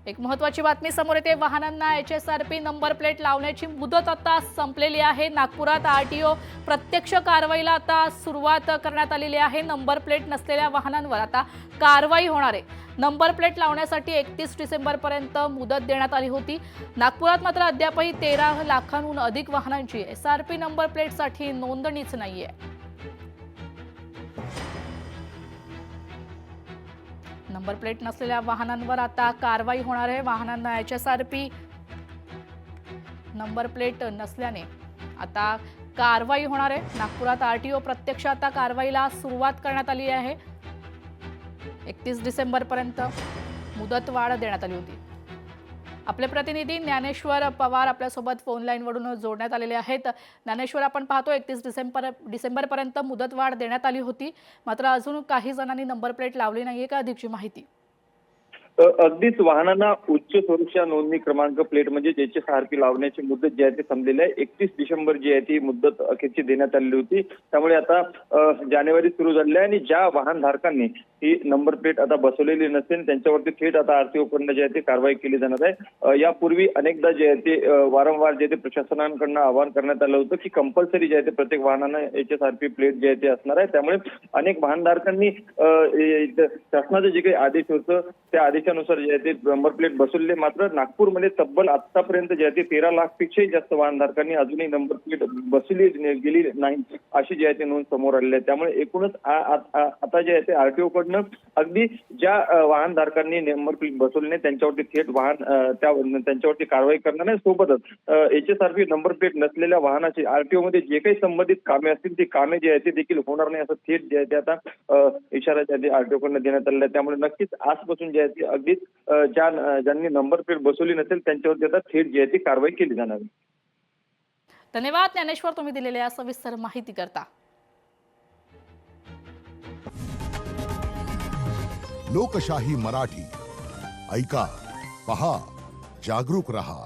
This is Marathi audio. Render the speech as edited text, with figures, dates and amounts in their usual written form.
एक महत्त्वाची बातमी समोर येते। वाहनांना HSRP नंबर प्लेट लावण्याची मुदत आता संपलेली आहे। नागपुरात RTO प्रत्यक्ष कारवाईला आता सुरुवात करण्यात आलेली आहे। नंबर प्लेट नसलेल्या वाहनांवर आता कारवाई होणार आहे। नंबर प्लेट लावण्यासाठी 31 डिसेंबरपर्यंत मुदत देण्यात आली होती। नागपुरात मात्र अद्यापही 13 लाखांहून अधिक वाहनांची SRP नंबर प्लेटसाठी नोंदणीच नाहीये। नंबर प्लेट नसलेल्या वाहनांवर आता कारवाई होणार आहे। वाहनांना HSRP नंबर प्लेट नसल्याने आता कारवाई होणार आहे। नागपुरात RTO प्रत्यक्ष आता कारवाईला सुरुवात करण्यात आली आहे। 31 डिसेंबरपर्यंत मुदतवाढ देण्यात आली होती। आपले प्रतिनिधी ज्ञानेश्वर पवार आपल्यासोबत फोन लाईनवरून जोडण्यात आलेले आहेत। ज्ञानेश्वर, आपण पाहतो 31 डिसेंबरपर्यंत मुदतवाढ देण्यात आली होती, मात्र अजून काही जणांनी नंबर प्लेट लावली नाहीये का? अधिकची माहिती। अगदीच वाहनांना उच्च सुरक्षा नोंदणी क्रमांक प्लेट म्हणजे HSRP लावण्याची मुदत जी आहे ती संपलेली आहे। 31 डिसेंबर जी आहे ती मुदत अखेरची देण्यात आलेली होती। त्यामुळे आता जानेवारी सुरू झाली आहे आणि ज्या वाहनधारकांनी ही नंबर प्लेट आता बसवलेली नसेल त्यांच्यावरती थेट आता RTO कडून जी आहे ती कारवाई केली जाणार आहे। यापूर्वी अनेकदा जे आहे ते वारंवार जे ते प्रशासनाकडून आवाहन करण्यात आलं होतं की कंपल्सरी जे आहे ते प्रत्येक वाहनांना HSRP प्लेट जे आहे ते असणार आहे। त्यामुळे अनेक वाहनधारकांनी शासनाचे जे काही आदेश होतं त्या आदेशानुसार जे आहे ते नंबर प्लेट बसवले। मात्र नागपूरमध्ये तब्बल आतापर्यंत जे आहे ते 13 लाखपेक्षाही जास्त वाहनधारकांनी अजूनही नंबर प्लेट बसवली गेली नाही अशी जी आहे ते नोंद समोर आलेली आहे। त्यामुळे एकूणच आता जे आहे ते RTO कडून अगदी ज्या वाहनधारकांनी नंबर प्लेट बसवले नाही त्यांच्यावरती थेट त्यांच्यावरती कारवाई करणार आहे। सोबतच HSRP नंबर प्लेट नसलेल्या वाहनाची RTO मध्ये जे काही संबंधित कामे असतील ती कामे जे आहे ते देखील होणार नाही असं थेट जे आहे ते आता इशारा RTO कडून देण्यात आलेला आहे। त्यामुळे नक्कीच आजपासून जे आहे ते अगदीच ज्यांनी नंबर प्लेट बसवली नसेल त्यांच्यावरती आता थेट जी आहे ती कारवाई केली जाणार आहे। धन्यवाद ज्ञानेश्वर, तुम्ही दिलेल्या सविस्तर माहिती करता। लोकशाही मराठी ऐका, पहा, जागरूक रहा।